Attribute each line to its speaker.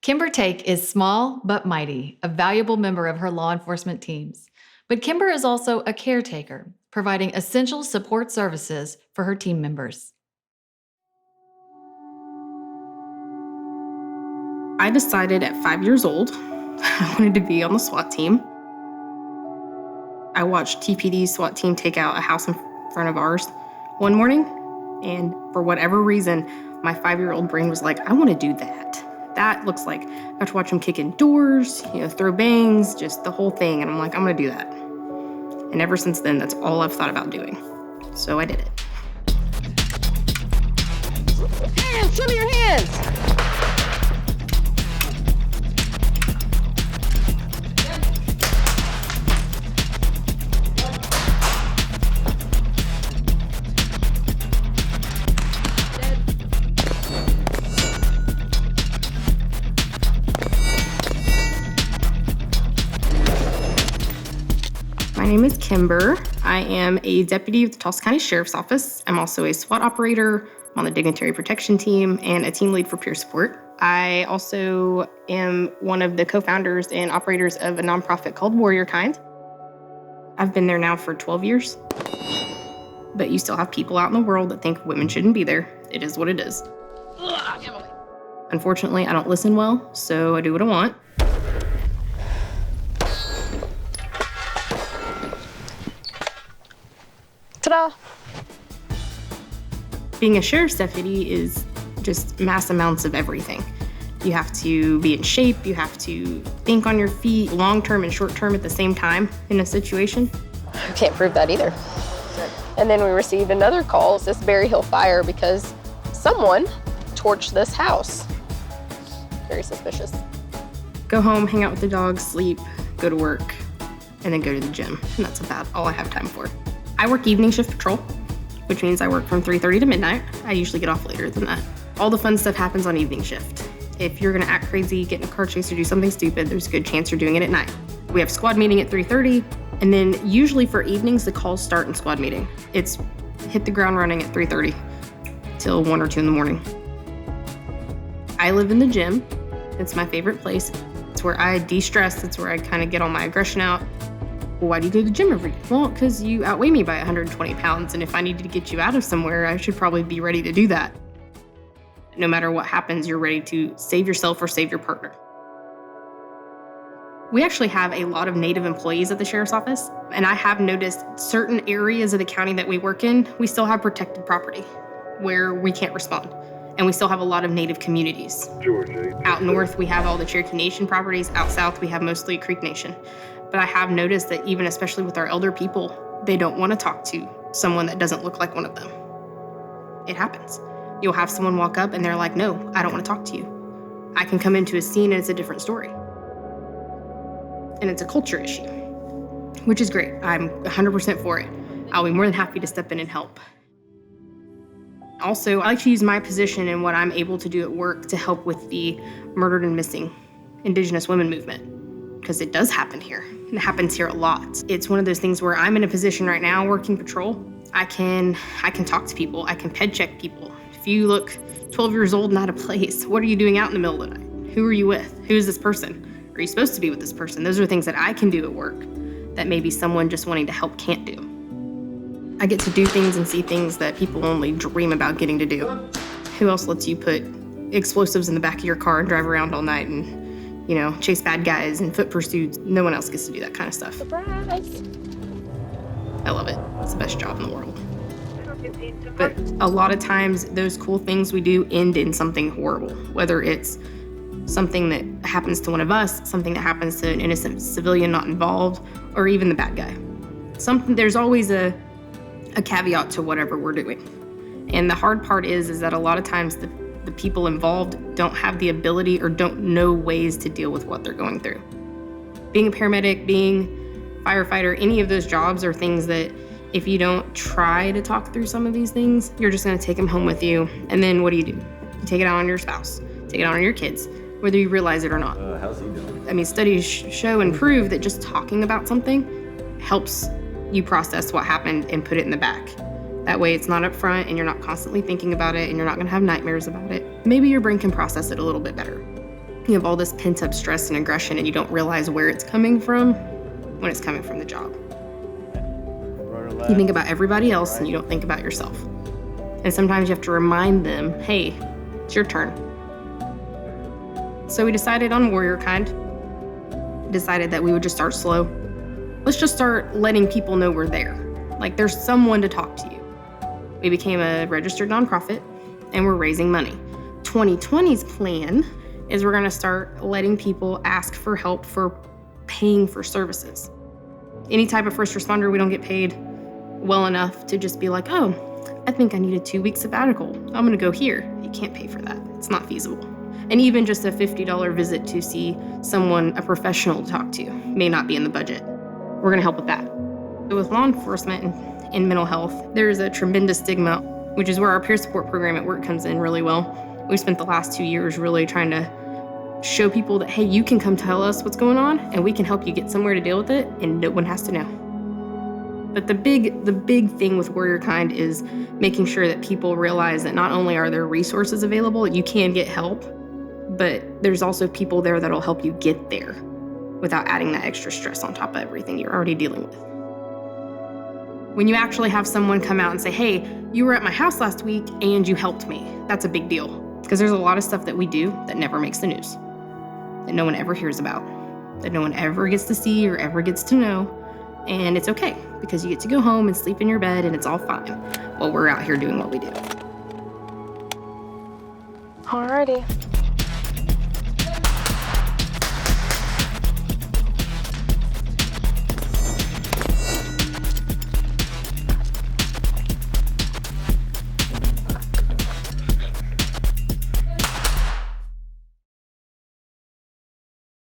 Speaker 1: Kimber Take is small but mighty, a valuable member of her law enforcement teams. But Kimber is also a caretaker, providing essential support services for her team members.
Speaker 2: I decided at 5 years old I wanted to be on the SWAT team. I watched TPD's SWAT team take out a house in front of ours one morning, and for whatever reason, my 5-year-old brain was like, I want to do that. That looks like, I got to watch them kick in doors, throw bangs, just the whole thing, and I'm like, I'm going to do that. And ever since then, that's all I've thought about doing. So I did it.
Speaker 3: Hands, show me your hands.
Speaker 2: My name is Kimber. I am a deputy with the Tulsa County Sheriff's Office. I'm also a SWAT operator. I'm on the dignitary protection team and a team lead for peer support. I also am one of the co-founders and operators of a nonprofit called Warrior Kind. I've been there now for 12 years. But you still have people out in the world that think women shouldn't be there. It is what it is. Unfortunately, I don't listen well, so I do what I want.
Speaker 3: Ta-da!
Speaker 2: Being a sheriff's deputy is just mass amounts of everything. You have to be in shape, you have to think on your feet, long-term and short-term at the same time in a situation.
Speaker 3: I can't prove that either. And then we received another call, it's this Berry Hill fire, because someone torched this house. Very suspicious.
Speaker 2: Go home, hang out with the dogs, sleep, go to work, and then go to the gym. And that's about all I have time for. I work evening shift patrol, which means I work from 3:30 to midnight. I usually get off later than that. All the fun stuff happens on evening shift. If you're gonna act crazy, get in a car chase, or do something stupid, there's a good chance you're doing it at night. We have squad meeting at 3:30, and then usually for evenings, the calls start in squad meeting. It's hit the ground running at 3:30 till 1 or 2 in the morning. I live in the gym. It's my favorite place. It's where I de-stress. It's where I kind of get all my aggression out. Well, why do you go to the gym every day? Well, because you outweigh me by 120 pounds, and if I needed to get you out of somewhere, I should probably be ready to do that. No matter what happens, you're ready to save yourself or save your partner. We actually have a lot of Native employees at the Sheriff's Office, and I have noticed certain areas of the county that we work in, we still have protected property where we can't respond. And we still have a lot of Native communities. Out north, we have all the Cherokee Nation properties. Out south, we have mostly Creek Nation. But I have noticed that even especially with our elder people, they don't want to talk to someone that doesn't look like one of them. It happens. You'll have someone walk up and they're like, no, I don't want to talk to you. I can come into a scene and it's a different story. And it's a culture issue, which is great. I'm 100% for it. I'll be more than happy to step in and help. Also, I like to use my position and what I'm able to do at work to help with the murdered and missing Indigenous women movement, because it does happen here. It happens here a lot. It's one of those things where I'm in a position right now working patrol. I can talk to people. I can ped check people. If you look 12 years old and out of place, what are you doing out in the middle of the night? Who are you with? Who is this person? Are you supposed to be with this person? Those are things that I can do at work that maybe someone just wanting to help can't do. I get to do things and see things that people only dream about getting to do. Who else lets you put explosives in the back of your car and drive around all night and, chase bad guys and foot pursuits? No one else gets to do that kind of stuff.
Speaker 3: Surprise!
Speaker 2: I love it. It's the best job in the world. But a lot of times, those cool things we do end in something horrible, whether it's something that happens to one of us, something that happens to an innocent civilian not involved, or even the bad guy. There's always a caveat to whatever we're doing. And the hard part is that a lot of times the people involved don't have the ability or don't know ways to deal with what they're going through. Being a paramedic, being a firefighter, any of those jobs are things that if you don't try to talk through some of these things, you're just gonna take them home with you. And then what do? You take it out on your spouse, take it out on your kids, whether you realize it or not.
Speaker 4: How's he doing?
Speaker 2: I mean, studies show and prove that just talking about something helps you process what happened and put it in the back. That way it's not up front and you're not constantly thinking about it and you're not gonna have nightmares about it. Maybe your brain can process it a little bit better. You have all this pent-up stress and aggression, and you don't realize where it's coming from when it's coming from the job. You think about everybody else and you don't think about yourself. And sometimes you have to remind them, hey, it's your turn. So we decided on Warrior Kind. Decided that we would just start slow. Let's just start letting people know we're there. Like, there's someone to talk to you. We became a registered nonprofit, and we're raising money. 2020's plan is we're gonna start letting people ask for help for paying for services. Any type of first responder, we don't get paid well enough to just be like, oh, I think I need a 2-week sabbatical. I'm gonna go here. You can't pay for that. It's not feasible. And even just a $50 visit to see someone, a professional to talk to, may not be in the budget. We're gonna help with that. With law enforcement and in mental health, there's a tremendous stigma, which is where our peer support program at work comes in really well. We spent the last 2 years really trying to show people that, hey, you can come tell us what's going on and we can help you get somewhere to deal with it and no one has to know. But the big thing with Warrior Kind is making sure that people realize that not only are there resources available, you can get help, but there's also people there that'll help you get there without adding that extra stress on top of everything you're already dealing with. When you actually have someone come out and say, hey, you were at my house last week and you helped me, that's a big deal. Because there's a lot of stuff that we do that never makes the news, that no one ever hears about, that no one ever gets to see or ever gets to know. And it's okay, because you get to go home and sleep in your bed and it's all fine while we're out here doing what we do.
Speaker 3: Alrighty.